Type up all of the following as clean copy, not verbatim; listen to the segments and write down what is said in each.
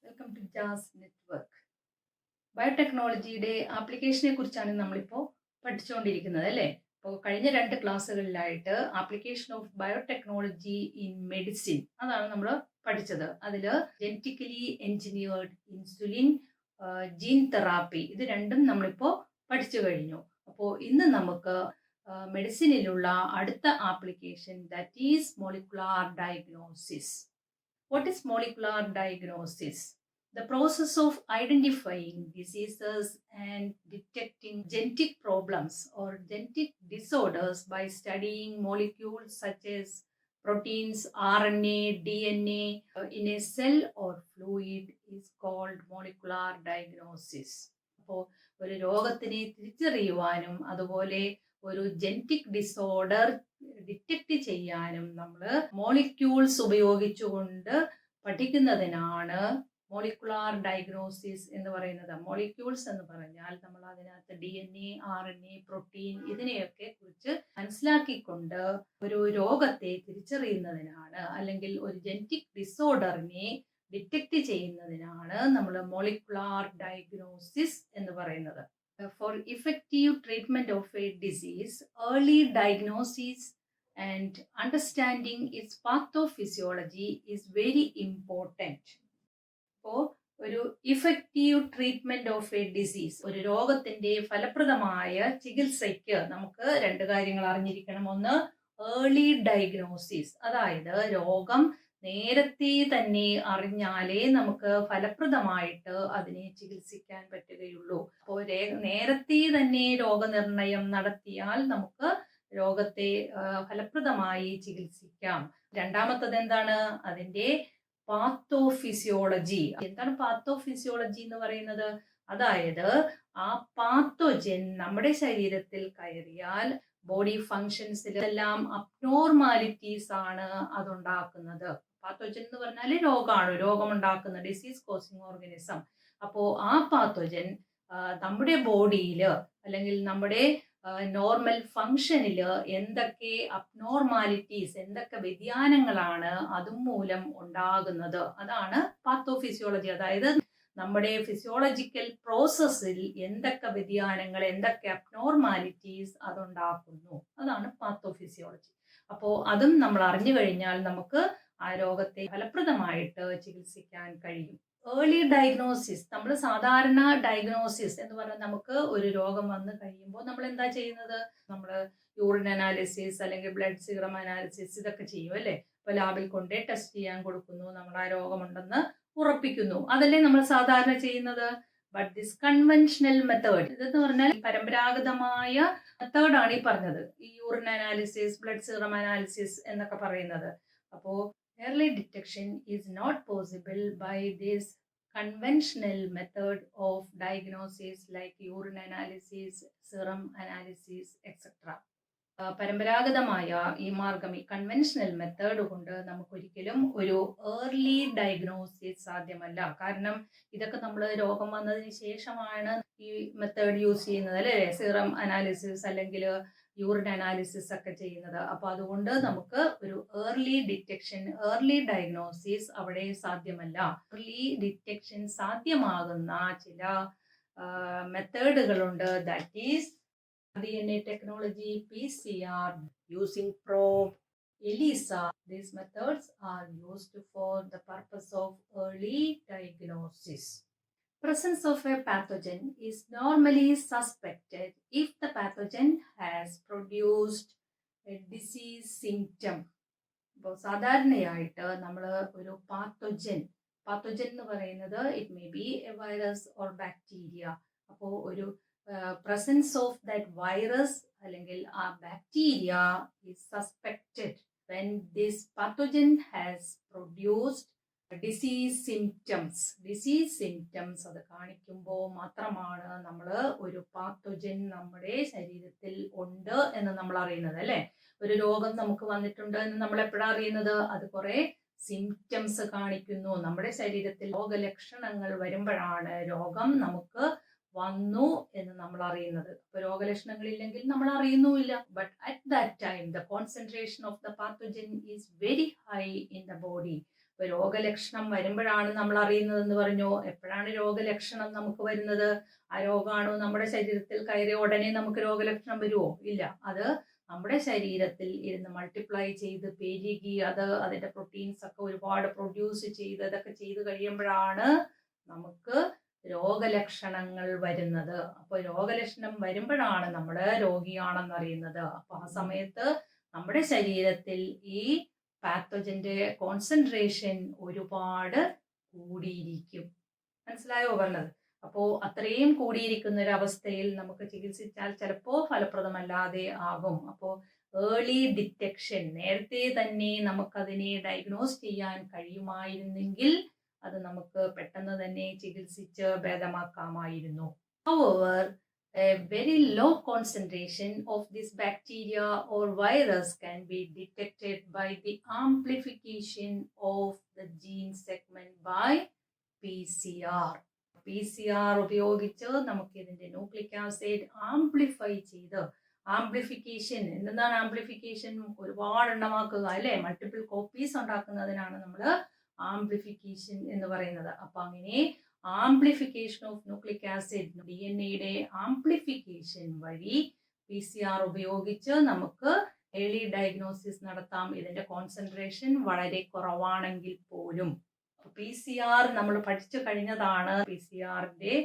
Welcome to Jazz network. ബയോടെക്നോളജിയുടെ ആപ്ലിക്കേഷനെ കുറിച്ചാണ് നമ്മളിപ്പോൾ പഠിച്ചുകൊണ്ടിരിക്കുന്നത് അല്ലേ. അപ്പോൾ കഴിഞ്ഞ 2 ക്ലാസ്സുകളിലായിട്ട് application of biotechnology in medicine അതാണ് നമ്മൾ പഠിച്ചത്. അതിൽ genetically engineered insulin, gene therapy ഇത് രണ്ടും നമ്മളിപ്പോൾ പഠിച്ചു കഴിഞ്ഞു. അപ്പോൾ ഇന്ന് നമുക്ക് മെഡിസിനിലുള്ള അടുത്ത application that is molecular diagnosis. What is molecular diagnosis? The process of identifying diseases and detecting genetic problems or genetic disorders by studying molecules such as proteins, RNA, DNA in a cell or fluid is called molecular diagnosis. അപ്പോൾ ഒരു രോഗത്തിനെ തിരിച്ചറിയുവാനും അതുപോലെ ഒരു genetic disorder detect ചെയ്യാനും നമ്മൾ molecules ഉപയോഗിച്ചുകൊണ്ട് പഠിക്കുന്നതിനാണ് molecular diagnosis എന്ന് പറയുന്നത്. Molecules എന്ന് പറഞ്ഞാൽ നമ്മൾ അതിനകത്ത് DNA, RNA, പ്രോട്ടീൻ ഇതിനെയൊക്കെ കുറിച്ച് മനസ്സിലാക്കിക്കൊണ്ട് ഒരു രോഗത്തെ തിരിച്ചറിയുന്നതിനാണ് അല്ലെങ്കിൽ ഒരു ജെനറ്റിക് ഡിസോർഡറിനെ ഡിറ്റക്ട് ചെയ്യുന്നതിനാണ് നമ്മൾ മോളിക്കുലാർ ഡയഗ്നോസിസ് എന്ന് പറയുന്നത്. For effective treatment of a disease, early diagnosis and understanding its pathophysiology is very important. അപ്പോൾ ഒരു effective treatment of A disease, ഒരു രോഗത്തിന്റെ ഫലപ്രദമായ ചികിത്സയ്ക്ക് നമുക്ക് 2 കാര്യങ്ങൾ അറിഞ്ഞിരിക്കണം. ഒന്ന്, ഏർലി ഡയഗ്നോസിസ്, അതായത് രോഗം നേരത്തെ തന്നെ അറിഞ്ഞാലേ നമുക്ക് ഫലപ്രദമായിട്ട് അതിനെ ചികിത്സിക്കാൻ പറ്റുകയുള്ളൂ. അപ്പോൾ നേരത്തെ തന്നെ രോഗനിർണയം നടത്തിയാൽ നമുക്ക് രോഗത്തെ ഫലപ്രദമായി ചികിത്സിക്കാം. രണ്ടാമത്തത് എന്താണ്? അതിൻ്റെ പാത്തോഫിസിയോളജി. എന്താണ് പാത്തോഫിസിയോളജി എന്ന് പറയുന്നത്? അതായത് ആ പാത്തോജൻ നമ്മുടെ ശരീരത്തിൽ കയറിയാൽ ബോഡി ഫങ്ഷൻസിലെല്ലാം അബ്നോർമാലിറ്റീസ് ആണ് അതുണ്ടാക്കുന്നത്. പാത്തോജൻ എന്ന് പറഞ്ഞാൽ രോഗമാണ്, രോഗമുണ്ടാക്കുന്ന ഡിസീസ് കോസിങ് ഓർഗാനിസം. അപ്പോൾ ആ പാത്തോജൻ നമ്മുടെ ബോഡിയിൽ അല്ലെങ്കിൽ നമ്മുടെ നോർമൽ ഫങ്ഷനിൽ എന്തൊക്കെ അബ്നോർമാലിറ്റീസ്, എന്തൊക്കെ വ്യതിയാനങ്ങളാണ് അതുമൂലം ഉണ്ടാകുന്നത്, അതാണ് പാത്തോഫിസിയോളജി. അതായത് നമ്മുടെ ഫിസിയോളജിക്കൽ പ്രോസസ്സിൽ എന്തൊക്കെ വ്യതിയാനങ്ങൾ, എന്തൊക്കെ അബ്നോർമാലിറ്റീസ് അതുണ്ടാക്കുന്നു, അതാണ് പാത്തോഫിസിയോളജി. അപ്പോൾ അതും നമ്മൾ അറിഞ്ഞു കഴിഞ്ഞാൽ നമുക്ക് ആ രോഗത്തെ ഫലപ്രദമായിട്ട് ചികിത്സിക്കാൻ കഴിയും. ഏർലി ഡയഗ്നോസിസ്, നമ്മൾ സാധാരണ ഡയഗ്നോസിസ് എന്ന് പറഞ്ഞാൽ നമുക്ക് ഒരു രോഗം വന്നു കഴിയുമ്പോൾ നമ്മൾ എന്താ ചെയ്യുന്നത്? നമ്മൾ യൂറിൻ അനാലിസിസ് അല്ലെങ്കിൽ ബ്ലഡ് സീറം അനാലിസിസ് ഇതൊക്കെ ചെയ്യും അല്ലേ. ഇപ്പോൾ ലാബിൽ കൊണ്ടേ ടെസ്റ്റ് ചെയ്യാൻ കൊടുക്കുന്നു, നമ്മൾ ആ രോഗമുണ്ടെന്ന് ഉറപ്പിക്കുന്നു, അതല്ലേ നമ്മൾ സാധാരണ ചെയ്യുന്നത്. ബട്ട് ദിസ് കൺവെൻഷണൽ മെത്തേഡ്, ഇതെന്ന് പറഞ്ഞാൽ പരമ്പരാഗതമായ മെത്തേഡാണ് ഈ പറഞ്ഞത്, ഈ urine analysis, blood serum analysis എന്നൊക്കെ പറയുന്നത്. അപ്പോൾ early detection is not possible by this conventional method of diagnosis like urine analysis, serum analysis, etc. പരമ്പരാഗതമായ ഈ മാർഗം, ഈ കൺവെൻഷണൽ മെത്തേഡ് കൊണ്ട് നമുക്കൊരിക്കലും ഒരു ഏർലി ഡയഗ്നോസിസ് സാധ്യമല്ല. കാരണം ഇതൊക്കെ നമ്മൾ രോഗം വന്നതിന് ശേഷമാണ് ഈ മെത്തേഡ് യൂസ് ചെയ്യുന്നത് അല്ലേ, സീറം അനാലിസിസ് അല്ലെങ്കിൽ യൂറിൻ അനാലിസിസ് ഒക്കെ ചെയ്യുന്നത്. അപ്പോൾ അതുകൊണ്ട് നമുക്ക് ഒരു ഏർലി ഡിറ്റക്ഷൻ, ഏർലി ഡയഗ്നോസിസ് അവിടെ സാധ്യമല്ല. ഏർലി ഡിറ്റക്ഷൻ സാധ്യമാകുന്ന ചില മെത്തേഡുകളുണ്ട്. That is DNA technology, PCR, using probe, ELISA. These methods are used for the purpose of early diagnosis. Presence of a pathogen is normally suspected if the pathogen has produced a disease symptom. ഇപ്പോൾ സാധാരണയായിട്ട് നമ്മൾ ഒരു pathogen എന്ന് പറയുന്നത് it may be A virus or bacteria. അപ്പോൾ ഒരു presence of that virus അല്ലെങ്കിൽ ആ bacteria is suspected when this pathogen has produced disease symptoms. അത് കാണിക്കുമ്പോൾ മാത്രമാണ് നമ്മൾ ഒരു പാത്തോജൻ നമ്മുടെ ശരീരത്തിൽ ഉണ്ട് എന്ന് നമ്മൾ അറിയുന്നത് അല്ലേ. ഒരു രോഗം നമുക്ക് വന്നിട്ടുണ്ട് എന്ന് നമ്മൾ എപ്പോഴാണ് അറിയുന്നത്? അത് കുറെ സിംറ്റംസ് കാണിക്കുന്നു, നമ്മുടെ ശരീരത്തിൽ രോഗലക്ഷണങ്ങൾ വരുമ്പോഴാണ് രോഗം നമുക്ക് വന്നു എന്ന് നമ്മൾ അറിയുന്നത്. ഇപ്പൊ രോഗലക്ഷണങ്ങളില്ലെങ്കിൽ നമ്മൾ അറിയുന്നുമില്ല. But at that time the concentration of the pathogen is very high in the body. ഇപ്പൊ രോഗലക്ഷണം വരുമ്പോഴാണ് നമ്മൾ അറിയുന്നതെന്ന് പറഞ്ഞു. എപ്പോഴാണ് രോഗലക്ഷണം നമുക്ക് വരുന്നത്? ആ രോഗമാണോ നമ്മുടെ ശരീരത്തിൽ കയറിയ ഉടനെ നമുക്ക് രോഗലക്ഷണം വരുമോ? ഇല്ല. അത് നമ്മുടെ ശരീരത്തിൽ ഇരുന്ന് മൾട്ടിപ്ലൈ ചെയ്ത് പെരുകി അതിന്റെ പ്രോട്ടീൻസ് ഒക്കെ ഒരുപാട് പ്രൊഡ്യൂസ് ചെയ്ത് അതൊക്കെ ചെയ്ത് കഴിയുമ്പോഴാണ് നമുക്ക് രോഗലക്ഷണങ്ങൾ വരുന്നത്. അപ്പോൾ രോഗലക്ഷണം വരുമ്പോഴാണ് നമ്മൾ രോഗിയാണെന്ന് അറിയുന്നത്. അപ്പൊ ആ സമയത്ത് നമ്മുടെ ശരീരത്തിൽ ഈ പാത്തോജന്റെ കോൺസെൻട്രേഷൻ ഒരുപാട് കൂടിയിരിക്കും. മനസ്സിലായോ പറഞ്ഞത്? അപ്പോൾ അത്രയും കൂടിയിരിക്കുന്ന ഒരു അവസ്ഥയിൽ നമുക്ക് ചികിത്സിച്ചാൽ ചിലപ്പോൾ ഫലപ്രദമല്ലാതെ ആകും. അപ്പോൾ ഏർലി ഡിറ്റക്ഷൻ, നേരത്തെ തന്നെ നമുക്കതിനെ ഡയഗ്നോസ് ചെയ്യാൻ കഴിയുമായിരുന്നെങ്കിൽ അത് നമുക്ക് പെട്ടെന്ന് തന്നെ ചികിത്സിച്ച് ഭേദമാക്കാമായിരുന്നു. However, a very low concentration of this bacteria or virus can be detected by the amplification of the gene segment by PCR. PCR ഉപയോഗിച്ച് നമുക്ക് ഇതിന്റെ ന്യൂക്ലിക് ആസിഡ് ആംപ്ലിഫൈ ചെയ്ത്, ആംപ്ലിഫിക്കേഷൻ, എന്താണ് ആംപ്ലിഫിക്കേഷൻ? ഒരുപാട് എണ്ണമാക്കുക അല്ലെ, മൾട്ടിപ്പിൾ കോപ്പീസ് ഉണ്ടാക്കുന്നതിനാണ് നമ്മൾ ആംപ്ലിഫിക്കേഷൻ എന്ന് പറയുന്നത്. അപ്പൊ അങ്ങനെ amplification of nucleic acid, DNA amplification വഴി PCR ഉപയോഗിച്ച് നമുക്ക് ഏർലി ഡയഗ്നോസിസ് നടത്താം. ഇതിന്റെ കോൺസെൻട്രേഷൻ വളരെ കുറവാണെങ്കിൽ പോലും. PCR നമ്മൾ പഠിച്ചു കഴിഞ്ഞതാണ്. PCRന്റെ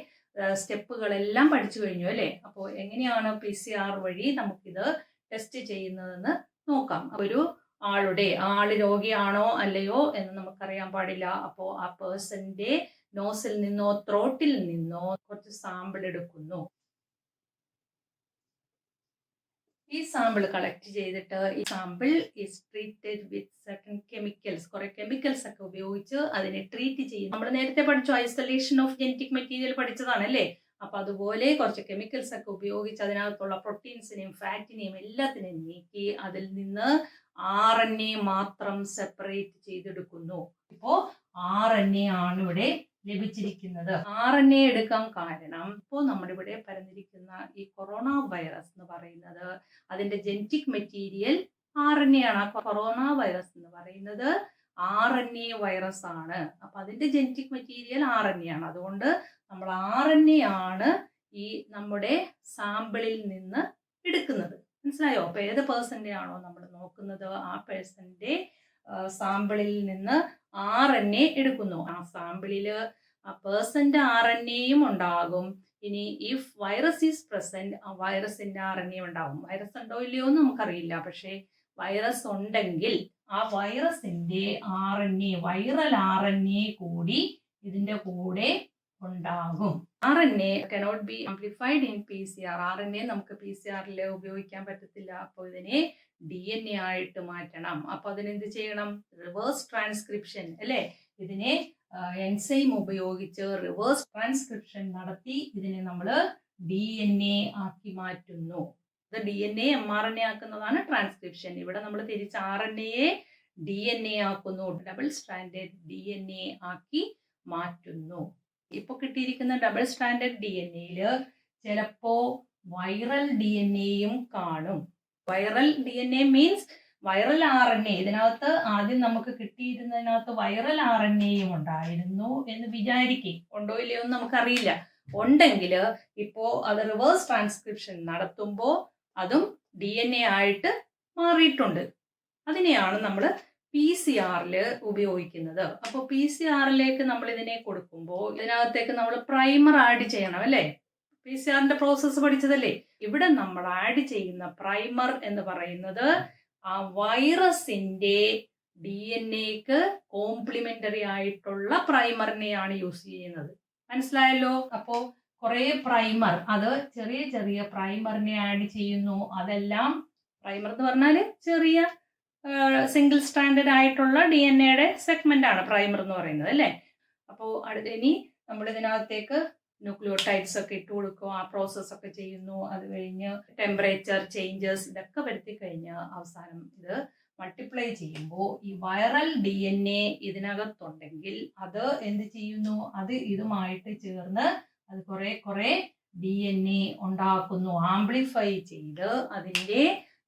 സ്റ്റെപ്പുകളെല്ലാം പഠിച്ചു കഴിഞ്ഞു അല്ലേ? അപ്പോൾ എങ്ങനെയാണ് PCR വഴി നമുക്കിത് ടെസ്റ്റ് ചെയ്യുന്നതെന്ന് നോക്കാം. ഒരു ആള് രോഗിയാണോ അല്ലയോ എന്ന് നമുക്കറിയാൻ പാടില്ല. അപ്പോൾ ആ പേഴ്സന്റെ നോസിൽ നിന്നോ ത്രോട്ടിൽ നിന്നോ കുറച്ച് സാമ്പിൾ എടുക്കുന്നു. ഈ സാമ്പിൾ കളക്ട് ചെയ്തിട്ട് ഈ sample is treated with certain chemicals, കുറെ കെമിക്കൽസ് ഒക്കെ ഉപയോഗിച്ച് അതിനെ ട്രീറ്റ് ചെയ്യും. നമ്മൾ നേരത്തെ പഠിച്ചു ഐസൊലേഷൻ ഓഫ് ജനറ്റിക് മെറ്റീരിയൽ പഠിച്ചതാണ് അല്ലേ? അപ്പൊ അതുപോലെ കുറച്ച് കെമിക്കൽസ് ഒക്കെ ഉപയോഗിച്ച് അതിനകത്തുള്ള പ്രോട്ടീൻസിനെയും ഫാറ്റിനെയും എല്ലാത്തിനെയും നീക്കി അതിൽ നിന്ന് RNA മാത്രം സെപ്പറേറ്റ് ചെയ്തെടുക്കുന്നു. ഇപ്പോ RNA ആണ് ഇവിടെ ലഭിച്ചിരിക്കുന്നത്. RNA എടുക്കാൻ കാരണം ഇപ്പോൾ നമ്മുടെ ഇവിടെ പരന്നിരിക്കുന്ന ഈ കൊറോണ വൈറസ് എന്ന് പറയുന്നത് അതിന്റെ ജനറ്റിക് മെറ്റീരിയൽ RNA ആണ്. കൊറോണ വൈറസ് എന്ന് പറയുന്നത് RNA വൈറസ് ആണ്. അപ്പൊ അതിന്റെ ജനറ്റിക് മെറ്റീരിയൽ RNA ആണ്. അതുകൊണ്ട് നമ്മൾ RNA ആണ് ഈ നമ്മുടെ സാമ്പിളിൽ നിന്ന് എടുക്കുന്നത്. മനസ്സിലായോ? അപ്പൊ ഏത് പേഴ്സന്റെ ആണോ നമ്മൾ നോക്കുന്നത് ആ പേഴ്സന്റെ സാമ്പിളിൽ നിന്ന് RNA എടുക്കുന്നു. ആ സാമ്പിളില് ആ പേഴ്സന്റെ RNAയും ഉണ്ടാകും. ഇനി ഇഫ് വൈറസ് ഈസ് പ്രസന്റ്, ആ വൈറസിന്റെ RNA ഉണ്ടാകും. വൈറസ് ഉണ്ടോ ഇല്ലയോ എന്ന് നമുക്കറിയില്ല. പക്ഷെ വൈറസ് ഉണ്ടെങ്കിൽ ആ വൈറസിന്റെ RNA, വൈറൽ RNA കൂടി ഇതിന്റെ കൂടെ ഉണ്ടാകും. RNA cannot be amplified in PCR. RNA നമുക്ക് PCR-ൽ ഉപയോഗിക്കാൻ പറ്റത്തില്ല. അപ്പോൾ ഇതിനെ DNA ആയിട്ട് മാറ്റണം. അപ്പൊ അതിനെന്ത് ചെയ്യണം? റിവേഴ്സ് ട്രാൻസ്ക്രിപ്ഷൻ അല്ലെ? ഇതിനെ എൻസൈം ഉപയോഗിച്ച് റിവേഴ്സ് ട്രാൻസ്ക്രിപ്ഷൻ നടത്തി ഇതിനെ നമ്മൾ DNA ആക്കി മാറ്റുന്നു. ഇത് DNA mRNA ആക്കുന്നതാണ് ട്രാൻസ്ക്രിപ്ഷൻ. ഇവിടെ നമ്മൾ തിരിച്ച് RNA DNA ആക്കുന്നു, ഡബിൾ സ്ട്രാൻഡഡ് DNA ആക്കി മാറ്റുന്നു. ഇപ്പൊ കിട്ടിയിരിക്കുന്ന ഡബിൾ സ്റ്റാൻഡേർഡ് DNA-ല് ചിലപ്പോ വൈറൽ DNA-യും കാണും. Viral DNA means viral RNA. ഇതിനകത്ത് ആദ്യം നമുക്ക് കിട്ടിയിരുന്നതിനകത്ത് വൈറൽ RNA-യും ഉണ്ടായിരുന്നു എന്ന് വിചാരിക്കും. ഉണ്ടോ ഇല്ലയോ എന്ന് നമുക്കറിയില്ല. ഉണ്ടെങ്കിൽ ഇപ്പോ അത് റിവേഴ്സ് ട്രാൻസ്ക്രിപ്ഷൻ നടത്തുമ്പോൾ അതും DNA ആയിട്ട് മാറിയിട്ടുണ്ട്. അതിനെയാണ് നമ്മൾ PCR-ൽ ഉപയോഗിക്കുന്നത്. അപ്പോൾ PCR-ലേക്ക് നമ്മൾ ഇതിനെ കൊടുക്കുമ്പോൾ ഇതിനകത്തേക്ക് നമ്മൾ പ്രൈമർ ആഡ് ചെയ്യണം അല്ലേ? PCR-ന്റെ പ്രോസസ്സ് പഠിച്ചതല്ലേ? ഇവിടെ നമ്മൾ ആഡ് ചെയ്യുന്ന പ്രൈമർ എന്ന് പറയുന്നത് ആ വൈറസിന്റെ DNA-ക്ക് കോംപ്ലിമെന്ററി ആയിട്ടുള്ള പ്രൈമറിനെയാണ് യൂസ് ചെയ്യുന്നത്. മനസ്സിലായല്ലോ? അപ്പോൾ കുറെ പ്രൈമർ, അത് ചെറിയ ചെറിയ പ്രൈമറിനെ ആഡ് ചെയ്യുന്നു. അതെല്ലാം പ്രൈമർ എന്ന് പറഞ്ഞാൽ ചെറിയ സിംഗിൾ സ്റ്റാൻഡേർഡ് ആയിട്ടുള്ള DNA-യുടെ സെഗ്മെന്റ് ആണ് പ്രൈമർ എന്ന് പറയുന്നത് അല്ലേ? അപ്പോൾ ഇനി നമ്മൾ ഇതിനകത്തേക്ക് ന്യൂക്ലിയോടൈഡ്സ് ഒക്കെ ഇട്ട് കൊടുക്കുക, ആ പ്രോസസ് ഒക്കെ ചെയ്യുന്നു. അത് കഴിഞ്ഞ് ടെമ്പറേച്ചർ ചേഞ്ചസ് ഇതൊക്കെ വരുത്തി കഴിഞ്ഞ് അവസാനം ഇത് മൾട്ടിപ്ലൈ ചെയ്യുമ്പോൾ ഈ വൈറൽ DNA ഇതിനകത്തുണ്ടെങ്കിൽ അത് എന്ത് ചെയ്യുന്നു? അത് ഇതുമായിട്ട് ചേർന്ന് അത് കുറെ DNA ഉണ്ടാക്കുന്നു. ആംപ്ലിഫൈ ചെയ്ത് അതിൻ്റെ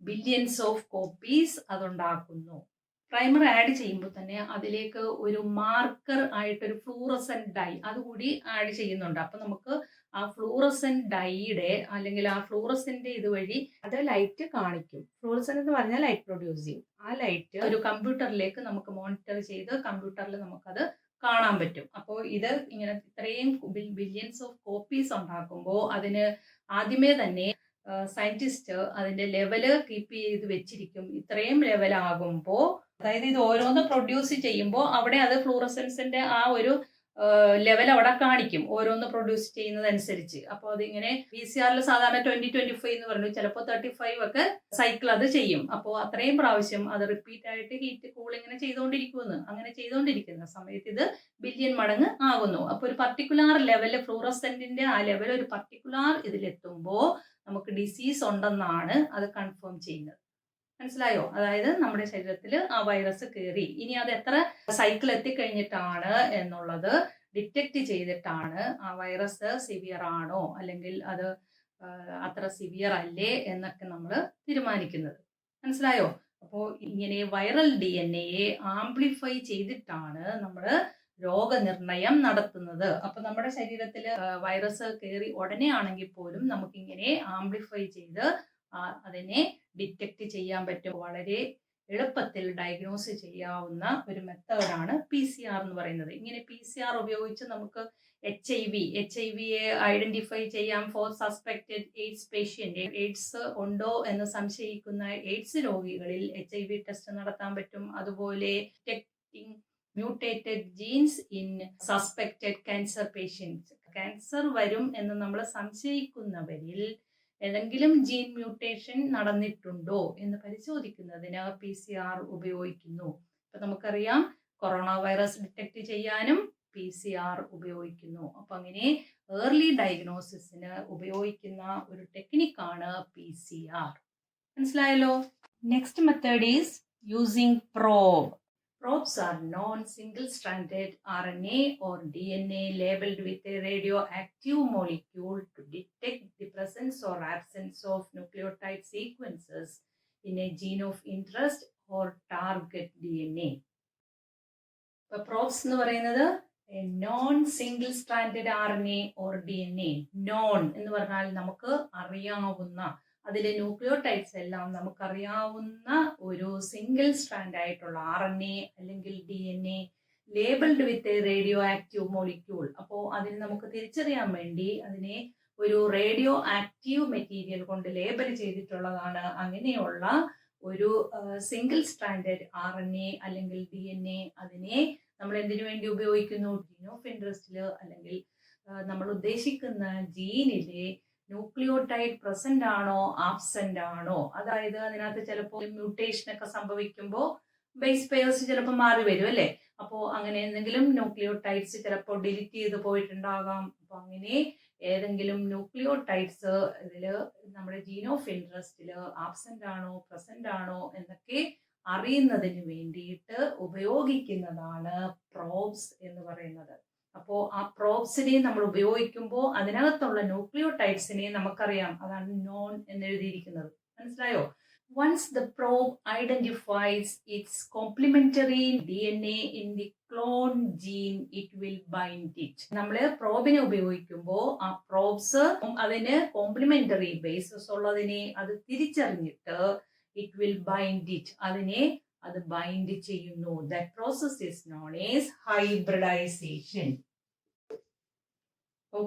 ബില്യൺസ് ഓഫ് കോപ്പീസ് അതുണ്ടാക്കുന്നു. പ്രൈമർ ആഡ് ചെയ്യുമ്പോൾ തന്നെ അതിലേക്ക് ഒരു മാർക്കർ ആയിട്ടൊരു ഫ്ലൂറസെന്റ് ഡൈ അതുകൂടി ആഡ് ചെയ്യുന്നുണ്ട്. അപ്പൊ നമുക്ക് ആ ഫ്ലൂറസെന്റ് ഡൈയുടെ അല്ലെങ്കിൽ ആ ഫ്ലൂറസെന്റ് ഇതുവഴി അത് ലൈറ്റ് കാണിക്കും. ഫ്ലൂറസെന്റ് എന്ന് പറഞ്ഞാൽ ലൈറ്റ് പ്രൊഡ്യൂസ് ചെയ്യും. ആ ലൈറ്റ് ഒരു കമ്പ്യൂട്ടറിലേക്ക് നമുക്ക് മോണിറ്റർ ചെയ്ത് കമ്പ്യൂട്ടറിൽ നമുക്കത് കാണാൻ പറ്റും. അപ്പോൾ ഇത് ഇങ്ങനെ ഇത്രയും ബില്യൺസ് ഓഫ് കോപ്പീസ് ഉണ്ടാക്കുമ്പോൾ അതിന് ആദ്യമേ തന്നെ സയന്റിസ്റ്റ് അതിന്റെ ലെവല് കീപ്പ് ചെയ്ത് വെച്ചിരിക്കും. ഇത്രയും ലെവൽ ആകുമ്പോൾ, അതായത് ഇത് ഓരോന്ന് പ്രൊഡ്യൂസ് ചെയ്യുമ്പോൾ അവിടെ അത് ഫ്ലൂറസെൻസിന്റെ ആ ഒരു ലെവൽ അവിടെ കാണിക്കും ഓരോന്ന് പ്രൊഡ്യൂസ് ചെയ്യുന്നതനുസരിച്ച്. അപ്പോൾ അതിങ്ങനെ VCRൽ സാധാരണ 20-25 എന്ന് പറഞ്ഞു, ചിലപ്പോൾ 35 ഒക്കെ സൈക്കിൾ അത് ചെയ്യും. അപ്പോൾ അത്രയും പ്രാവശ്യം അത് റിപ്പീറ്റ് ആയിട്ട് ഹീറ്റ് കൂളിങ്ങനെ ചെയ്തുകൊണ്ടിരിക്കുമെന്ന്. അങ്ങനെ ചെയ്തുകൊണ്ടിരിക്കുന്ന സമയത്ത് ഇത് ബില്യൺ മടങ്ങ് ആകുന്നു. അപ്പോൾ ഒരു പർട്ടിക്കുലർ ലെവല് ഫ്ലൂറസെന്റിന്റെ ആ ലെവൽ ഒരു പർട്ടിക്കുലർ ഇതിലെത്തുമ്പോൾ നമുക്ക് ഡിസീസ് ഉണ്ടെന്നാണ് അത് കൺഫേം ചെയ്യുന്നത്. മനസ്സിലായോ? അതായത് നമ്മുടെ ശരീരത്തിൽ ആ വൈറസ് കയറി, ഇനി അത് എത്ര സൈക്കിൾ എത്തിക്കഴിഞ്ഞിട്ടാണ് എന്നുള്ളത് ഡിറ്റക്ട് ചെയ്തിട്ടാണ് ആ വൈറസ് സിവിയർ ആണോ അല്ലെങ്കിൽ അത് അത്ര സിവിയർ അല്ലേ എന്നൊക്കെ നമ്മൾ തീരുമാനിക്കുന്നത്. മനസ്സിലായോ? അപ്പോൾ ഇങ്ങനെ വൈറൽ DNA ആംപ്ലിഫൈ ചെയ്തിട്ടാണ് നമ്മൾ രോഗനിർണയം നടത്തുന്നത്. അപ്പൊ നമ്മുടെ ശരീരത്തിൽ വൈറസ് കയറി ഉടനെ ആണെങ്കിൽ പോലും നമുക്കിങ്ങനെ ആംപ്ലിഫൈ ചെയ്ത് അതിനെ ഡിറ്റക്ട് ചെയ്യാൻ പറ്റും. വളരെ എളുപ്പത്തിൽ ഡയഗ്നോസ് ചെയ്യാവുന്ന ഒരു മെത്തേഡാണ് PCR എന്ന് പറയുന്നത്. ഇങ്ങനെ PCR ഉപയോഗിച്ച് നമുക്ക് HIV-യെ ഐഡന്റിഫൈ ചെയ്യാം. For suspected AIDS patient, AIDS ഉണ്ടോ എന്ന് സംശയിക്കുന്ന എയ്ഡ്സ് രോഗികളിൽ HIV ടെസ്റ്റ് നടത്താൻ പറ്റും. അതുപോലെ detecting mutated genes in suspected cancer patients, cancer വരും എന്ന് നമ്മൾ സംശയിക്കുന്നവരിൽ ഏതെങ്കിലും ജീൻ മ്യൂട്ടേഷൻ നടന്നിട്ടുണ്ടോ എന്ന് പരിശോധിക്കുന്നതിന് PCR ഉപയോഗിക്കുന്നു. ഇപ്പൊ നമുക്കറിയാം കൊറോണ വൈറസ് ഡിറ്റക്ട് ചെയ്യാനും PCR ഉപയോഗിക്കുന്നു. അപ്പൊ അങ്ങനെ ഏർലി ഡയഗ്നോസിസിന് ഉപയോഗിക്കുന്ന ഒരു ടെക്നിക്കാണ് PCR. മനസ്സിലായല്ലോ? Next method is using probe. Probes are non-single-stranded RNA or DNA labeled with a radioactive molecule to detect the presence or absence of nucleotide sequences in a gene of interest or target DNA. ഇപ്പോൾ probes എന്ന് പറയുന്നത് non single stranded RNA or DNA. Non എന്ന് പറഞ്ഞാൽ നമുക്ക് അറിയാവുന്ന, അതിലെ nucleotides എല്ലാം നമുക്കറിയാവുന്ന ഒരു സിംഗിൾ സ്ട്രാൻഡ് ആയിട്ടുള്ള RNA അല്ലെങ്കിൽ DNA labelled with a radio active molecule. അപ്പോൾ അതിന് നമുക്ക് തിരിച്ചറിയാൻ വേണ്ടി അതിനെ ഒരു റേഡിയോ ആക്റ്റീവ് മെറ്റീരിയൽ കൊണ്ട് ലേബൽ ചെയ്തിട്ടുള്ളതാണ്. അങ്ങനെയുള്ള ഒരു സിംഗിൾ സ്ട്രാൻഡഡ് RNA അല്ലെങ്കിൽ DNA അതിനെ നമ്മൾ എന്തിനു വേണ്ടി ഉപയോഗിക്കുന്നു? ജീൻ ഓഫ് ഇൻട്രസ്റ്റില് അല്ലെങ്കിൽ നമ്മൾ ഉദ്ദേശിക്കുന്ന ജീനിലെ ന്യൂക്ലിയോടൈഡ് പ്രസന്റ് ആണോ ആബ്സെന്റ് ആണോ, അതായത് അതിനകത്ത് ചിലപ്പോൾ മ്യൂട്ടേഷൻ ഒക്കെ സംഭവിക്കുമ്പോൾ ബേസ് പെയർസ് ചിലപ്പോൾ മാറി വരും അല്ലേ. അപ്പോൾ അങ്ങനെ എന്തെങ്കിലും ന്യൂക്ലിയോടൈഡ്സ് ചിലപ്പോൾ ഡിലീറ്റ് ചെയ്ത് പോയിട്ടുണ്ടാകാം. അപ്പൊ അങ്ങനെ ഏതെങ്കിലും ന്യൂക്ലിയോടൈഡ്സ് ഇതില് നമ്മുടെ ജീൻ ഓഫ് ഇൻട്രസ്റ്റില് ആബ്സെന്റ് ആണോ പ്രസന്റ് ആണോ എന്നൊക്കെ അറിയുന്നതിന് വേണ്ടിയിട്ട് ഉപയോഗിക്കുന്നതാണ് പ്രോബ്സ് എന്ന് പറയുന്നത്. അപ്പോൾ ആ പ്രോബ്സിനെ നമ്മൾ ഉപയോഗിക്കുമ്പോൾ അതിനകത്തുള്ള ന്യൂക്ലിയോടൈഡ്സിനെ നമുക്കറിയാം. അതാണ് നോൺ എന്ന് എഴുതിയിരിക്കുന്നത്. മനസ്സിലായോ? Once the probe identifies its complementary DNA in the clone gene, it will bind it. നമ്മൾ പ്രോബിനെ ഉപയോഗിക്കുമ്പോൾ ആ പ്രോബ്സ് അതിന് കോംപ്ലിമെന്ററി ബേസസ് ഉള്ളതിനെ അത് തിരിച്ചറിഞ്ഞിട്ട് it will bind it, അതിനെ അത് ബൈൻഡ് ചെയ്യുന്നു. That process is known as hybridization.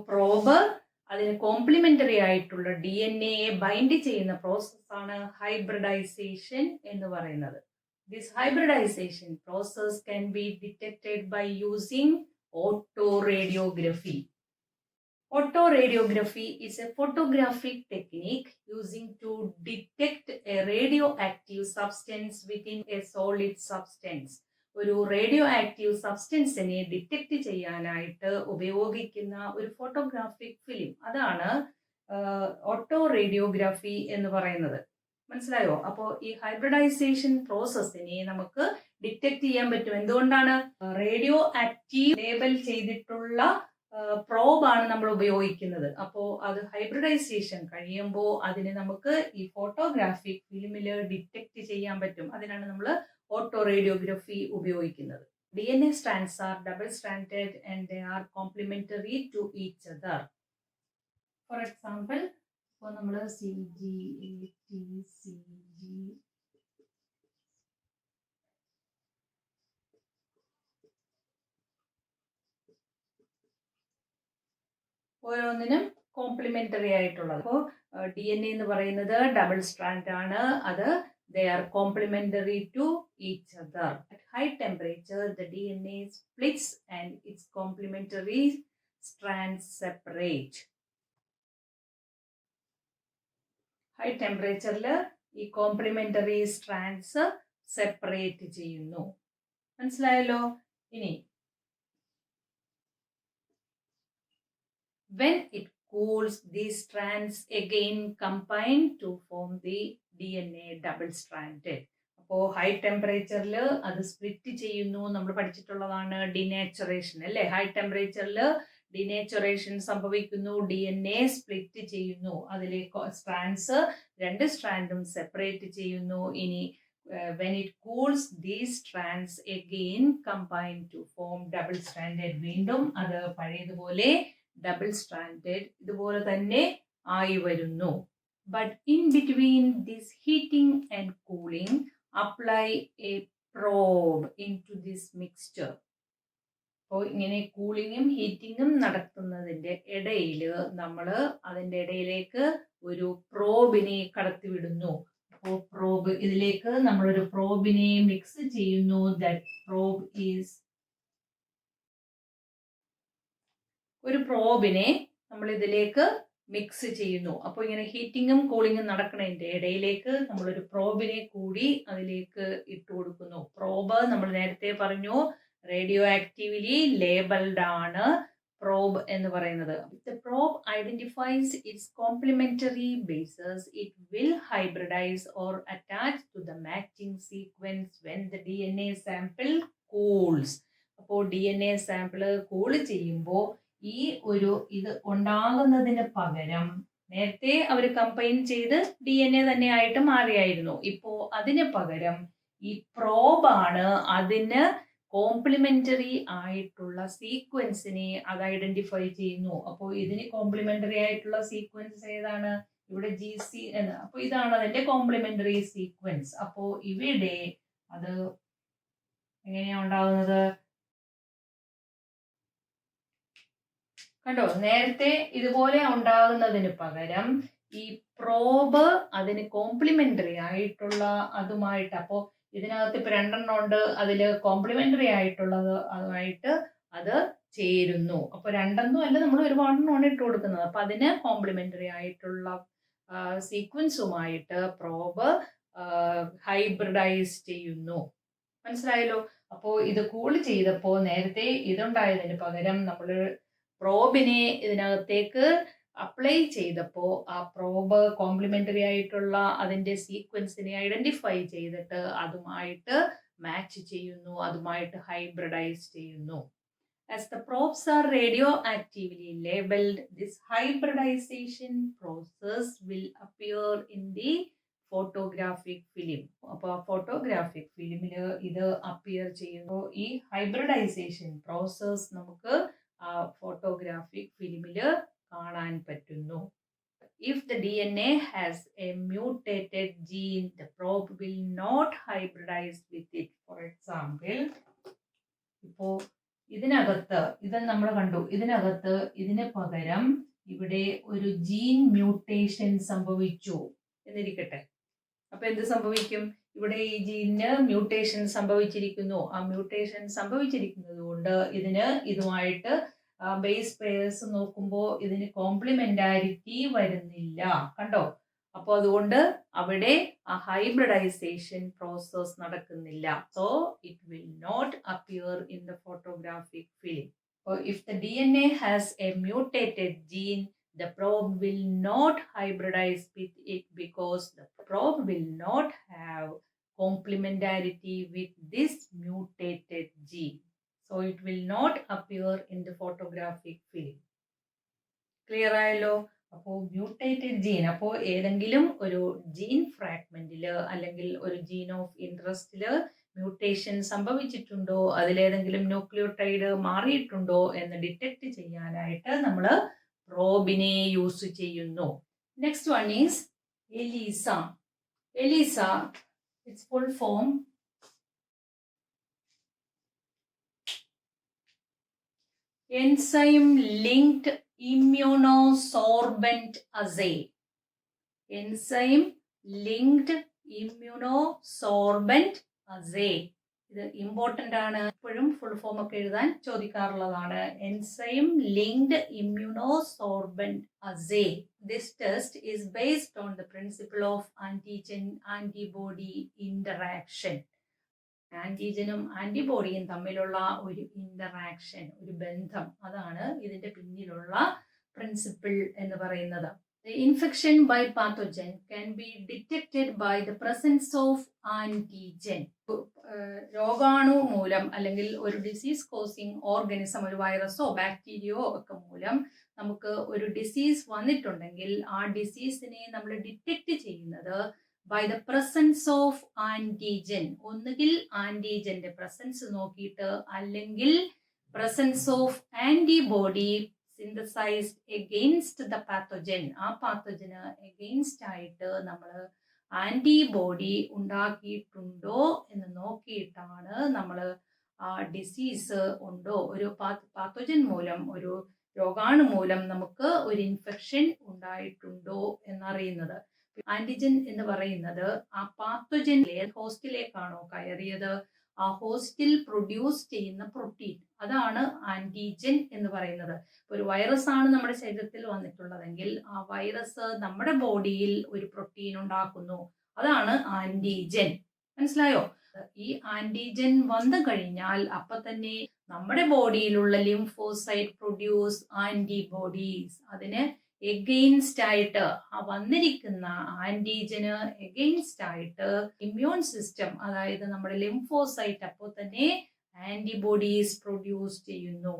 Probe അതിന് കോംപ്ലിമെന്ററി ആയിട്ടുള്ള DNA ബൈൻഡ് ചെയ്യുന്ന പ്രോസസ്സാണ് ഹൈബ്രിഡൈസേഷൻ എന്ന് പറയുന്നത്. This hybridization process can be detected by using autoradiography. Autoradiography is a photographic technique using to detect a radioactive substance within a solid substance. ഒരു radio active സബ്സ്റ്റൻസിനെ detect ചെയ്യാനായിട്ട് ഉപയോഗിക്കുന്ന ഒരു photographic film, അതാണ് auto radiography എന്ന് പറയുന്നത്. മനസ്സിലായോ? അപ്പോൾ ഈ ഹൈബ്രിഡൈസേഷൻ പ്രോസസ്സിനെ നമുക്ക് ഡിറ്റക്ട് ചെയ്യാൻ പറ്റും. എന്തുകൊണ്ടാണ്? റേഡിയോ ആക്റ്റീവ് ലേബൽ ചെയ്തിട്ടുള്ള പ്രോബാണ് നമ്മൾ ഉപയോഗിക്കുന്നത്. അപ്പോൾ അത് ഹൈബ്രിഡൈസേഷൻ കഴിയുമ്പോൾ അതിനെ നമുക്ക് ഈ ഫോട്ടോഗ്രാഫിക് ഫിലിമിൽ ഡിറ്റക്ട് ചെയ്യാൻ പറ്റും. അതിനാണ് നമ്മൾ ഫോട്ടോറേഡിയോഗ്രഫി ഉപയോഗിക്കുന്നത്. DNA strands are double-stranded and they are complementary to each other. For example, ഇപ്പോൾ നമ്മൾ CG ഓരോന്നിനും കോംപ്ലിമെന്ററി ആയിട്ടുള്ളത്. അപ്പോൾ DNA എന്ന് പറയുന്നത് ഡബിൾ സ്ട്രാൻഡ് ആണ്. അത് they are complementary to each other. At high temperature, the DNA splits and its complementary strands separate. High ടെമ്പറേച്ചറിൽ ഈ കോംപ്ലിമെന്ററി സ്ട്രാൻഡ്സ് സെപ്പറേറ്റ് ചെയ്യുന്നു. മനസ്സിലായല്ലോ? ഇനി when it cools, these strands again combine to form the DNA double stranded. അപ്പോൾ high ടെമ്പറേച്ചറിൽ അത് split ചെയ്യുന്നു. നമ്മൾ പഠിച്ചിട്ടുള്ളതാണ് ഡിനേച്ചറേഷൻ അല്ലേ? ഹൈ ടെമ്പറേച്ചറിൽ ഡിനേച്ചറേഷൻ സംഭവിക്കുന്നു, DNA സ്പ്ലിറ്റ് ചെയ്യുന്നു, അതിലെ സ്ട്രാൻഡ്സ് രണ്ട് സ്ട്രാൻഡും സെപ്പറേറ്റ് ചെയ്യുന്നു. ഇനി when it cools, these strands again combine to form double stranded. വീണ്ടും അത് പഴയതുപോലെ ഡബിൾ സ്ട്രാൻഡഡ് ഇതുപോലെ തന്നെ ആയി വരുന്നു. But in between this heating and cooling apply a probe into this mixture. അപ്പോൾ ഇങ്ങനെ കൂളിങ്ങും ഹീറ്റിങ്ങും നടത്തുന്നതിൻ്റെ ഇടയിൽ നമ്മൾ അതിൻ്റെ ഇടയിലേക്ക് ഒരു പ്രോബിനെ കടത്തിവിടുന്നു. അപ്പോൾ പ്രോബ് ഇതിലേക്ക് നമ്മളൊരു പ്രോബിനെ മിക്സ് ചെയ്യുന്നു. ദാറ്റ് പ്രോബ് ഈസ് ഒരു പ്രോബിനെ നമ്മൾ ഇതിലേക്ക് മിക്സ് ചെയ്യുന്നു. അപ്പോൾ ഇങ്ങനെ ഹീറ്റിങ്ങും കൂളിങ്ങും നടക്കുന്നതിൻ്റെ ഇടയിലേക്ക് നമ്മളൊരു പ്രോബിനെ കൂടി അതിലേക്ക് ഇട്ട് കൊടുക്കുന്നു. പ്രോബ് നമ്മൾ നേരത്തെ പറഞ്ഞു റേഡിയോ ആക്റ്റീവ്ലി ലേബിൾഡ് ആണ് പ്രോബ് എന്ന് പറയുന്നത്. The probe identifies its complementary bases. It will hybridize or attach to the matching sequence when the DNA sample cools. അപ്പോൾ DNA സാമ്പിൾ കൂൾ ചെയ്യുമ്പോൾ ഈ ഒരു ഇത് ഉണ്ടാകുന്നതിന് പകരം നേരത്തെ അവർ കമ്പൈൻ ചെയ്ത് DNA തന്നെ ആയിട്ട് മാറിയായിരുന്നു. ഇപ്പോൾ അതിന് പകരം ഈ പ്രോബാണ് അതിന് കോംപ്ലിമെന്ററി ആയിട്ടുള്ള സീക്വൻസിനെ അത് ഐഡന്റിഫൈ ചെയ്യുന്നു. അപ്പോൾ ഇതിന് കോംപ്ലിമെന്ററി ആയിട്ടുള്ള സീക്വൻസ് ഏതാണ്? ഇവിടെ GC എന്ന്. അപ്പോൾ ഇതാണ് അതിന്റെ കോംപ്ലിമെന്ററി സീക്വൻസ്. അപ്പോൾ ഇവിടെ അത് എങ്ങനെയാ ഉണ്ടാകുന്നത്? കണ്ടോ, നേരത്തെ ഇതുപോലെ ഉണ്ടാകുന്നതിന് പകരം ഈ പ്രോബ് അതിന് കോംപ്ലിമെന്ററി ആയിട്ടുള്ള അതുമായിട്ട്, അപ്പോൾ ഇതിനകത്ത് ഇപ്പൊ 2 ഉണ്ട്, അതിൽ കോംപ്ലിമെന്ററി ആയിട്ടുള്ളത് അതുമായിട്ട് അത് ചേരുന്നു. അപ്പൊ 2 അല്ല, നമ്മൾ ഒരുപാടെണ്ണമാണ് ഇട്ട് കൊടുക്കുന്നത്. അപ്പൊ അതിന് കോംപ്ലിമെന്ററി ആയിട്ടുള്ള സീക്വൻസുമായിട്ട് പ്രോബ് ഹൈബ്രിഡൈസ് ചെയ്യുന്നു. മനസ്സിലായല്ലോ? അപ്പോൾ ഇത് കൂൾ ചെയ്തപ്പോൾ നേരത്തെ ഇതുണ്ടായതിന് പകരം നമ്മൾ പ്രോബിനെ ഇതിനകത്തേക്ക് അപ്ലൈ ചെയ്തപ്പോൾ ആ പ്രോബ് കോംപ്ലിമെന്ററി ആയിട്ടുള്ള അതിൻ്റെ സീക്വൻസിനെ ഐഡന്റിഫൈ ചെയ്തിട്ട് അതുമായിട്ട് മാച്ച് ചെയ്യുന്നു, അതുമായിട്ട് ഹൈബ്രിഡൈസ് ചെയ്യുന്നു. As the probes are radioactively labeled, this hybridization process will appear in the photographic film. അപ്പോൾ ഫോട്ടോഗ്രാഫിക് ഫിലിമിൽ ഇത് അപ്പിയർ ചെയ്യുന്നു. ഈ ഹൈബ്രിഡൈസേഷൻ പ്രോസസ് നമുക്ക് ഫോട്ടോഗ്രാഫിക് ഫിലിമിൽ കാണാൻ പറ്റുന്നു. If the DNA has a mutated gene, the probe will not hybridize with it. For example, ഇപ്പോൾ ഇതിനകത്ത് ഇത് നമ്മൾ കണ്ടു, ഇതിനകത്ത് ഇതിന് പകരം ഇവിടെ ഒരു ജീൻ മ്യൂട്ടേഷൻ സംഭവിച്ചു എന്നിരിക്കട്ടെ. അപ്പൊ എന്ത് സംഭവിക്കും? ഇവിടെ ഈ ജീനിന് മ്യൂട്ടേഷൻ സംഭവിച്ചിരിക്കുന്നു. ആ മ്യൂട്ടേഷൻ സംഭവിച്ചിരിക്കുന്നത് കൊണ്ട് ഇതിന് ഇതുമായിട്ട് ബേസ് പെയർസ് നോക്കുമ്പോൾ ഇതിന് കോംപ്ലിമെന്റാരിറ്റി വരുന്നില്ല. കണ്ടോ? അപ്പോൾ അതുകൊണ്ട് അവിടെ ആ ഹൈബ്രിഡൈസേഷൻ പ്രോസസ് നടക്കുന്നില്ല. So it will not appear in the photographic film. If the DNA has a mutated gene, the probe will not hybridize with it because the probe will not have complementarity with this mutated gene. So it will not appear in the photographic film. Clear ആയല്ലോ? അപ്പോൾ mutated gene, അപ്പോൾ ഏതെങ്കിലും ഒരു gene ഫ്രാഗ്മെന്റിൽ അല്ലെങ്കിൽ ഒരു gene of ഇൻട്രസ്റ്റിൽ mutation സംഭവിച്ചിട്ടുണ്ടോ, അതിലേതെങ്കിലും ന്യൂക്ലിയോടൈഡ് മാറിയിട്ടുണ്ടോ എന്ന് ഡിറ്റക്ട് ചെയ്യാനായിട്ട് നമ്മൾ പ്രോബിനെ യൂസ് ചെയ്യുന്നു. Next one is ELISA. ELISA, it's full form enzyme linked immunosorbent assay. enzyme linked immunosorbent assay. ഇത് ഇമ്പോർട്ടൻ്റ് ആണ്, എപ്പോഴും ഫുൾ ഫോം ഒക്കെ എഴുതാൻ ചോദിക്കാറുള്ളതാണ്. Enzyme linked immunosorbent assay. This test is based on the principle of antigen antibody interaction. ആന്റിജനും ആന്റിബോഡിയും തമ്മിലുള്ള ഒരു ഇന്ററാക്ഷൻ, ഒരു ബന്ധം, അതാണ് ഇതിന്റെ പിന്നിലുള്ള പ്രിൻസിപ്പിൾ എന്ന് പറയുന്നത്. The infection by pathogen can be detected by the presence of antigen. രോഗാണു മൂലം അല്ലെങ്കിൽ ഒരു ഡിസീസ് കോസിങ് ഓർഗാനിസം, ഒരു വൈറസോ ബാക്ടീരിയയോ ഒക്കെ മൂലം നമുക്ക് ഒരു ഡിസീസ് വന്നിട്ടുണ്ടെങ്കിൽ ആ ഡിസീസിനെ നമ്മൾ ഡിറ്റക്ട് ചെയ്യുന്നത് by the presence of antigen. ഒന്നുകിൽ ആന്റിജന്റെ പ്രസൻസ് നോക്കിയിട്ട്, അല്ലെങ്കിൽ presence of antibody synthesized against the pathogen. ആ പാത്തോജന് എഗെയിൻസ്റ്റ് ആയിട്ട് നമ്മൾ ആന്റിബോഡി ഉണ്ടാക്കിയിട്ടുണ്ടോ എന്ന് നോക്കിയിട്ടാണ് നമ്മൾ ആ ഡിസീസ് ഉണ്ടോ, ഒരു പാത്തോജൻ മൂലം, ഒരു രോഗാണു മൂലം നമുക്ക് ഒരു ഇൻഫെക്ഷൻ ഉണ്ടായിട്ടുണ്ടോ എന്നറിയുന്നത്. ആന്റിജൻ എന്ന് പറയുന്നത് ആ പാത്തോജനിലെ ഹോസ്റ്റിലേക്കാണോ കയറിയത്, ആ ഹോസ്റ്റിൽ പ്രൊഡ്യൂസ് ചെയ്യുന്ന പ്രോട്ടീൻ, അതാണ് ആന്റിജൻ എന്ന് പറയുന്നത്. ഒരു വൈറസ് ആണ് നമ്മുടെ ശരീരത്തിൽ വന്നിട്ടുള്ളതെങ്കിൽ ആ വൈറസ് നമ്മുടെ ബോഡിയിൽ ഒരു പ്രോട്ടീൻ ഉണ്ടാക്കുന്നു, അതാണ് ആന്റിജൻ. മനസ്സിലായോ? ഈ ആന്റിജൻ വന്നു കഴിഞ്ഞാൽ അപ്പൊ തന്നെ നമ്മുടെ ബോഡിയിലുള്ള ലിംഫോസൈറ്റ് പ്രൊഡ്യൂസ് ആന്റിബോഡീസ്. അതിന് എഗെയിൻസ്റ്റ് ആയിട്ട്, ആ വന്നിരിക്കുന്ന ആന്റിജന് എഗെയിൻസ്റ്റ് ആയിട്ട് ഇമ്മ്യൂൺ സിസ്റ്റം, അതായത് നമ്മുടെ ലിംഫോസൈറ്റ് അപ്പോൾ തന്നെ ആന്റിബോഡീസ് പ്രൊഡ്യൂസ് ചെയ്യുന്നു.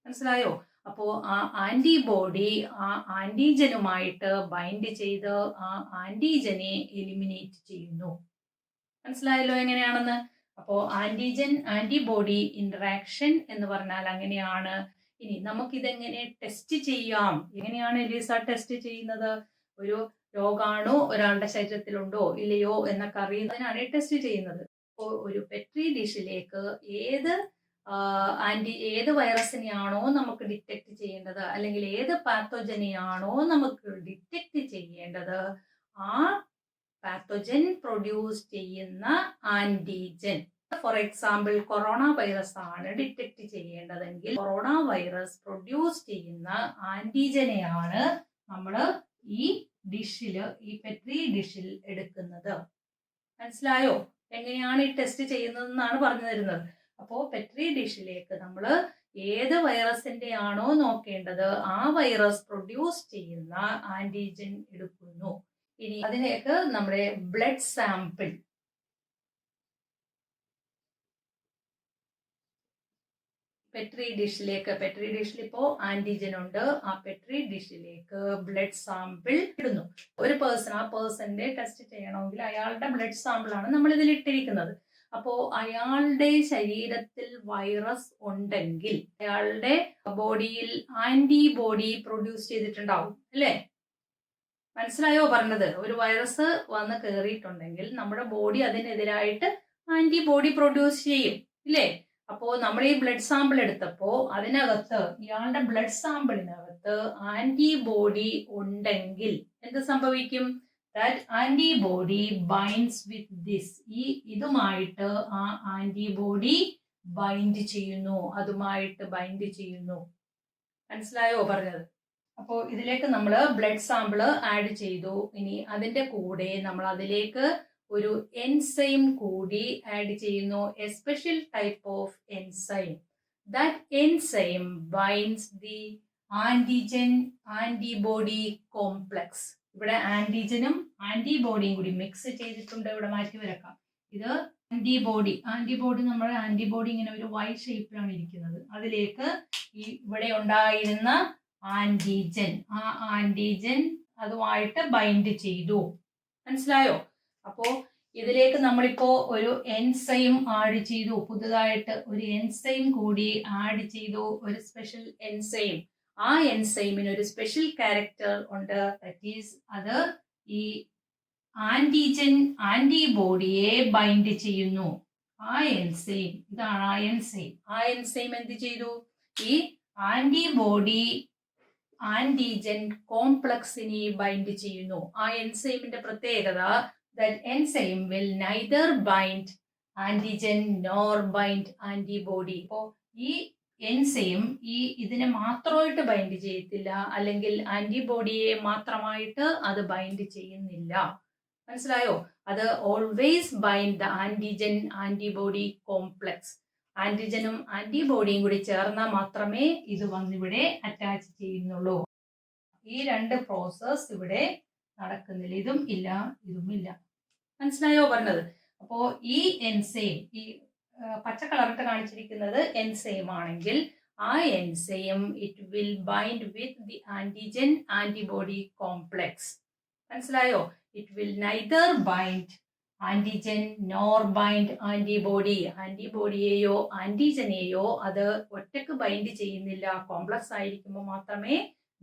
മനസ്സിലായോ? അപ്പോൾ ആ ആന്റിബോഡി ആ ആന്റിജനുമായിട്ട് ബൈൻഡ് ചെയ്ത് ആ ആന്റിജനെ എലിമിനേറ്റ് ചെയ്യുന്നു. മനസ്സിലായല്ലോ എങ്ങനെയാണെന്ന്? അപ്പോൾ ആന്റിജൻ ആന്റിബോഡി ഇന്ററാക്ഷൻ എന്ന് പറഞ്ഞാൽ അങ്ങനെയാണ്. ഇനി നമുക്കിതെങ്ങനെ ടെസ്റ്റ് ചെയ്യാം? എങ്ങനെയാണ് എലീസ ടെസ്റ്റ് ചെയ്യുന്നത്? ഒരു രോഗാണു ഒരാളുടെ ശരീരത്തിലുണ്ടോ ഇല്ലയോ എന്നൊക്കെ അറിയുന്നതിനാണ് ടെസ്റ്റ് ചെയ്യുന്നത്. അപ്പോൾ ഒരു പെട്രി ഡിഷിലേക്ക് ഏത് വൈറസിനെയാണോ നമുക്ക് ഡിറ്റക്ട് ചെയ്യേണ്ടത്, അല്ലെങ്കിൽ ഏത് പാത്തോജനെയാണോ നമുക്ക് ഡിറ്റക്ട് ചെയ്യേണ്ടത്, ആ പാത്തോജൻ പ്രൊഡ്യൂസ് ചെയ്യുന്ന antigen. For example, corona virus ആണ് ഡിറ്റക്ട് ചെയ്യേണ്ടതെങ്കിൽ കൊറോണ വൈറസ് പ്രൊഡ്യൂസ് ചെയ്യുന്ന ആന്റിജനെയാണ് നമ്മൾ ഈ ഡിഷില്, ഈ പെട്രി ഡിഷിൽ എടുക്കുന്നത്. മനസ്സിലായോ എങ്ങനെയാണ് ഈ ടെസ്റ്റ് ചെയ്യുന്നതെന്നാണ് പറഞ്ഞു തരുന്നത്. അപ്പോൾ പെട്രി ഡിഷിലേക്ക് നമ്മൾ ഏത് വൈറസിന്റെ ആണോ നോക്കേണ്ടത് ആ വൈറസ് പ്രൊഡ്യൂസ് ചെയ്യുന്ന ആന്റിജൻ എടുക്കുന്നു. ഇനി അതിലേക്ക് നമ്മുടെ ബ്ലഡ് സാമ്പിൾ, പെട്രി ഡിഷിൽ ഇപ്പോൾ ആന്റിജൻ ഉണ്ട്, ആ പെട്രി ഡിഷിലേക്ക് ബ്ലഡ് സാമ്പിൾ ഇടുന്നു. ഒരു പേഴ്സൺ, ആ പേഴ്സന്റെ ടെസ്റ്റ് ചെയ്യണമെങ്കിൽ അയാളുടെ ബ്ലഡ് സാമ്പിൾ ആണ് നമ്മൾ ഇതിൽ ഇട്ടിരിക്കുന്നത്. അപ്പോൾ അയാളുടെ ശരീരത്തിൽ വൈറസ് ഉണ്ടെങ്കിൽ അയാളുടെ ബോഡിയിൽ ആന്റിബോഡി പ്രൊഡ്യൂസ് ചെയ്തിട്ടുണ്ടാവും, അല്ലേ? മനസ്സിലായോ പറഞ്ഞത്? ഒരു വൈറസ് വന്ന് കയറിയിട്ടുണ്ടെങ്കിൽ നമ്മുടെ ബോഡി അതിനെതിരായിട്ട് ആന്റിബോഡി പ്രൊഡ്യൂസ് ചെയ്യും, ഇല്ലേ? അപ്പോൾ നമ്മൾ ഈ ബ്ലഡ് സാമ്പിൾ എടുത്തപ്പോൾ അതിനകത്ത്, ഇയാളുടെ ബ്ലഡ് സാമ്പിളിനകത്ത് ആന്റിബോഡി ഉണ്ടെങ്കിൽ എന്ത് സംഭവിക്കും? That antibody binds with this. ഇതുമായിട്ട് ആ ആന്റിബോഡി ബൈൻഡ് ചെയ്യുന്നു, അതുമായിട്ട് ബൈൻഡ് ചെയ്യുന്നു. മനസ്സിലായോ പറഞ്ഞത്? അപ്പോൾ ഇതിലേക്ക് നമ്മൾ ബ്ലഡ് സാമ്പിൾ ആഡ് ചെയ്തു. ഇനി അതിന്റെ കൂടെ നമ്മൾ അതിലേക്ക് ഒരു എൻസൈം കൂടി ആഡ് ചെയ്യുന്നു, A special type of enzyme. That enzyme binds the antigen antibody complex. ഇവിടെ ആന്റിജനും ആന്റിബോഡിയും കൂടി മിക്സ് ചെയ്തിട്ടുണ്ട്, ഇവിടെ മാറ്റി വരക്കാം. ഇത് ആന്റിബോഡി നമ്മുടെ ആന്റിബോഡി ഇങ്ങനെ ഒരു വൈ ഷേപ്പിലാണ് ഇരിക്കുന്നത്. അതിലേക്ക് ഇവിടെ ഉണ്ടായിരുന്ന ആന്റിജൻ, ആ ആന്റിജൻ അതുമായിട്ട് ബൈൻഡ് ചെയ്തു. മനസ്സിലായോ? അപ്പോൾ ഇതിലേക്ക് നമ്മളിപ്പോ ഒരു എൻസൈം ആഡ് ചെയ്തു, പുതുതായിട്ട് ഒരു എൻസൈം കൂടി ആഡ് ചെയ്തു, ഒരു സ്പെഷ്യൽ എൻസൈം. ആ എൻസൈമിന് ഒരു സ്പെഷ്യൽ ക്യാരക്ടർ ഉണ്ട്. ദാറ്റ് ഈസ് അത് ഈ ആന്റിജൻ ആന്റിബോഡിയെ ബൈൻഡ് ചെയ്യുന്നു. ആ എൻസൈം ഇതാണ്. ആ എൻസൈം എന്ത് ചെയ്തു? ഈ ആന്റിബോഡി ആന്റിജൻ കോംപ്ലക്സിനെ ബൈൻഡ് ചെയ്യുന്നു. ആ എൻസൈമിന്റെ പ്രത്യേകത that enzyme will neither bind antigen nor bind antibody. അപ്പോൾ ഈ എൻസൈം ഇതിനെ മാത്രമായിട്ട് ബൈൻഡ് ചെയ്യത്തില്ല, അല്ലെങ്കിൽ ആന്റിബോഡിയെ മാത്രമായിട്ട് അത് ബൈൻഡ് ചെയ്യുന്നില്ല. മനസ്സിലായോ? അത് always bind the antigen antibody complex. ആന്റിജനും ആന്റിബോഡിയും കൂടി ചേർന്നാൽ മാത്രമേ ഇത് വന്നിവിടെ അറ്റാച്ച് ചെയ്യുന്നുള്ളൂ. ഈ രണ്ട് പ്രോസസ് ഇവിടെ നടക്കുന്നില്ല. ഇതും ഇല്ല, ഇതും ഇല്ല. മനസ്സിലായോ പറഞ്ഞത്? അപ്പോ ഈ എൻസൈം, ഈ പച്ച കളറിട്ട് കാണിച്ചിരിക്കുന്നത് എൻസൈം ആണെങ്കിൽ ആ enzyme it will bind with the antigen antibody complex. മനസ്സിലായോ? It will neither bind antigen nor bind antibody. ആന്റിബോഡിയെയോ ആന്റിജനെയോ അത് ഒറ്റക്ക് ബൈൻഡ് ചെയ്യുന്നില്ല, കോംപ്ലക്സ് ആയിരിക്കുമ്പോൾ മാത്രമേ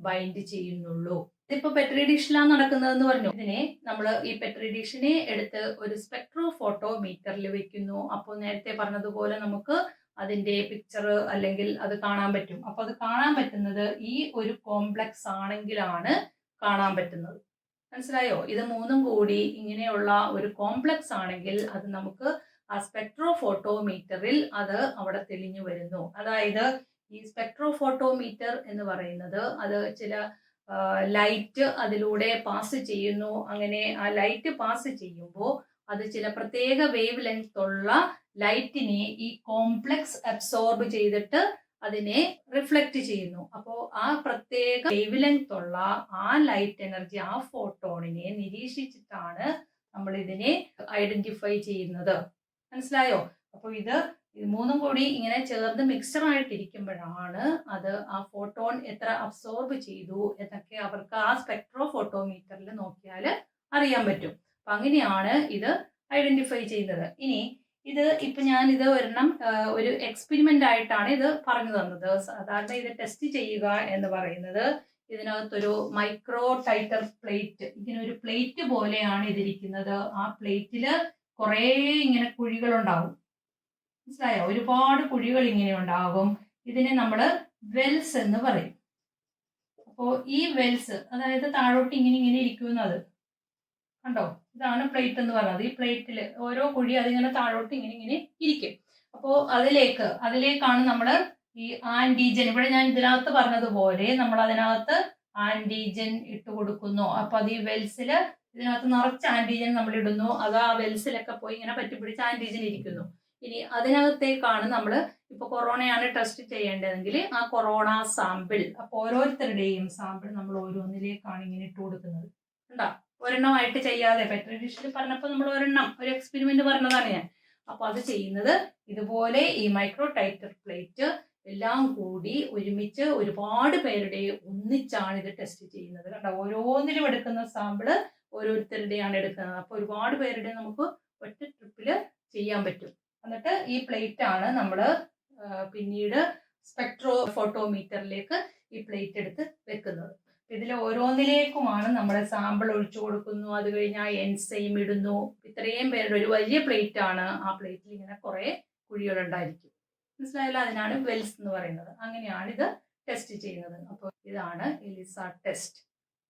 ബൈൻഡ് ചെയ്യുന്നുള്ളൂ. ഇതിപ്പോ പെട്രി ഡിഷിലാണ് നടക്കുന്നതെന്ന് പറഞ്ഞു. ഇതിനെ നമ്മൾ ഈ പെട്രി ഡിഷിനെ എടുത്ത് ഒരു സ്പെക്ട്രോ ഫോട്ടോമീറ്ററിൽ വെക്കുന്നു. അപ്പോൾ നേരത്തെ പറഞ്ഞതുപോലെ നമുക്ക് അതിന്റെ പിക്ചർ അല്ലെങ്കിൽ അത് കാണാൻ പറ്റും. അപ്പൊ അത് കാണാൻ പറ്റുന്നത് ഈ ഒരു കോംപ്ലക്സ് ആണെങ്കിലാണ് കാണാൻ പറ്റുന്നത്. മനസ്സിലായോ? ഇത് മൂന്നും കൂടി ഇങ്ങനെയുള്ള ഒരു കോംപ്ലക്സ് ആണെങ്കിൽ അത് നമുക്ക് ആ സ്പെക്ട്രോ ഫോട്ടോമീറ്ററിൽ അത് അവിടെ തെളിഞ്ഞു വരുന്നു. അതായത് ഈ സ്പെക്ട്രോ ഫോട്ടോമീറ്റർ എന്ന് പറയുന്നത് അത് ചില ലൈറ്റ് അതിലൂടെ പാസ് ചെയ്യുന്നു. അങ്ങനെ ആ ലൈറ്റ് പാസ് ചെയ്യുമ്പോൾ അത് ചില പ്രത്യേക വേവ് ലെങ്ത് ഉള്ള ലൈറ്റിനെ ഈ കോംപ്ലക്സ് അബ്സോർബ് ചെയ്തിട്ട് അതിനെ റിഫ്ലക്റ്റ് ചെയ്യുന്നു. അപ്പോൾ ആ പ്രത്യേക വേവ് ലെങ്ത് ഉള്ള ആ ലൈറ്റ് എനർജി, ആ ഫോട്ടോണിനെ നിരീക്ഷിച്ചിട്ടാണ് നമ്മൾ ഇതിനെ ഐഡന്റിഫൈ ചെയ്യുന്നത്. മനസ്സിലായോ? അപ്പോൾ ഇത് മൂന്നും കൂടി ഇങ്ങനെ ചേർന്ന് മിക്സ്ചർ ആയിട്ടിരിക്കുമ്പോഴാണ് അത് ആ ഫോട്ടോൺ എത്ര അബ്സോർബ് ചെയ്തു എന്നൊക്കെ അവർക്ക് ആ സ്പെക്ട്രോ ഫോട്ടോമീറ്ററിൽ നോക്കിയാൽ അറിയാൻ പറ്റും. അപ്പൊ അങ്ങനെയാണ് ഇത് ഐഡന്റിഫൈ ചെയ്യുന്നത്. ഇനി ഇത് ഇപ്പൊ ഞാൻ ഇത് ഒരെണ്ണം ഒരു എക്സ്പെരിമെന്റ് ആയിട്ടാണ് ഇത് പറഞ്ഞു തന്നത്. സാധാരണ ഇത് ടെസ്റ്റ് ചെയ്യുക എന്ന് പറയുന്നത് ഇതിനകത്തൊരു മൈക്രോ ടൈറ്റർ പ്ലേറ്റ്, ഇങ്ങനെ ഒരു പ്ലേറ്റ് പോലെയാണ് ഇതിരിക്കുന്നത്. ആ പ്ലേറ്റില് കുറേ ഇങ്ങനെ കുഴികളുണ്ടാവും. മനസ്സിലായോ? ഒരുപാട് കുഴികൾ ഇങ്ങനെ ഉണ്ടാകും. ഇതിനെ നമ്മൾ വെൽസ് എന്ന് പറയും. അപ്പോൾ ഈ വെൽസ്, അതായത് താഴോട്ട് ഇങ്ങനെ ഇങ്ങനെ ഇരിക്കുന്നത് കണ്ടോ? ഇതാണ് പ്ലേറ്റ് എന്ന് പറയുന്നത്. ഈ പ്ലേറ്റിൽ ഓരോ കുഴി അതിങ്ങനെ താഴോട്ട് ഇങ്ങനെ ഇങ്ങനെ ഇരിക്കും. അപ്പോൾ അതിലേക്കാണ് നമ്മൾ ഈ ആന്റിജൻ, ഇവിടെ ഞാൻ ഇതിനകത്ത് പറഞ്ഞതുപോലെ നമ്മൾ അതിനകത്ത് ആന്റിജൻ ഇട്ട് കൊടുക്കുന്നു. അപ്പൊ അത് ഈ വെൽസിൽ ഇതിനകത്ത് നിറച്ച് ആന്റിജൻ നമ്മൾ ഇടുന്നു. അത് ആ വെൽസിലൊക്കെ പോയി ഇങ്ങനെ പറ്റിപ്പിടിച്ച് ആന്റിജൻ ഇരിക്കുന്നു. ഇനി അതിനകത്തേക്കാണ് നമ്മൾ ഇപ്പൊ കൊറോണയാണ് ടെസ്റ്റ് ചെയ്യേണ്ടതെങ്കിൽ ആ കൊറോണ സാമ്പിൾ, അപ്പൊ ഓരോരുത്തരുടെയും സാമ്പിൾ നമ്മൾ ഓരോന്നിലേക്കാണ് ഇങ്ങനെ ഇട്ട് കൊടുക്കുന്നത്. കണ്ടോ? ഒരെണ്ണമായിട്ട് ചെയ്യാതെ, പെട്രി ഡിഷിൽ പറഞ്ഞപ്പോൾ നമ്മൾ ഒരെണ്ണം ഒരു എക്സ്പെരിമെന്റ് പറഞ്ഞതാണ് ഞാൻ. അപ്പൊ അത് ചെയ്യുന്നത് ഇതുപോലെ ഈ മൈക്രോ ടൈറ്റർ പ്ലേറ്റ് എല്ലാം കൂടി ഒരുമിച്ച് ഒരുപാട് പേരുടെ ഒന്നിച്ചാണ് ഇത് ടെസ്റ്റ് ചെയ്യുന്നത്. കണ്ടോ? ഓരോന്നിലും എടുക്കുന്ന സാമ്പിള് ഓരോരുത്തരുടെയാണ് എടുക്കുന്നത്. അപ്പൊ ഒരുപാട് പേരുടെ നമുക്ക് ഒറ്റ ട്രിപ്പില് ചെയ്യാൻ പറ്റും. എന്നിട്ട് ഈ പ്ലേറ്റ് ആണ് നമ്മൾ പിന്നീട് സ്പെക്ട്രോ ഫോട്ടോമീറ്ററിലേക്ക് ഈ പ്ലേറ്റ് എടുത്ത് വെക്കുന്നത്. ഇതിൽ ഓരോന്നിലേക്കുമാണ് നമ്മൾ സാമ്പിൾ ഒഴിച്ചു കൊടുക്കുന്നു. അത് കഴിഞ്ഞ് ആ എൻസൈം ഇടുന്നു. ഇത്രയും പേരുടെ ഒരു വലിയ പ്ലേറ്റ് ആണ്. ആ പ്ലേറ്റിൽ ഇങ്ങനെ കുറെ കുഴികളുണ്ടായിരിക്കും. മനസ്സിലായല്ലോ? അതിനാണ് വെൽസ് എന്ന് പറയുന്നത്. അങ്ങനെയാണ് ഇത് ടെസ്റ്റ് ചെയ്യുന്നത്. അപ്പോൾ ഇതാണ് എലിസ ടെസ്റ്റ്.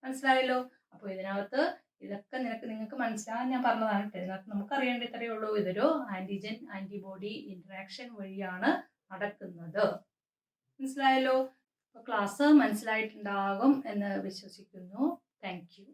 മനസ്സിലായല്ലോ? അപ്പോൾ ഇതിനകത്ത് ഇതൊക്കെ നിങ്ങൾക്ക് മനസ്സിലാകാൻ ഞാൻ പറഞ്ഞതാണ്. ഇതിനകത്ത് നമുക്ക് അറിയേണ്ട ഇത്രയേ ഉള്ളൂ. ഇതൊരു ആന്റിജൻ ആന്റിബോഡി ഇന്ററാക്ഷൻ വഴിയാണ് നടക്കുന്നത്. മനസ്സിലായല്ലോ? ക്ലാസ് മനസ്സിലായിട്ടുണ്ടാകും എന്ന് വിശ്വസിക്കുന്നു. Thank you.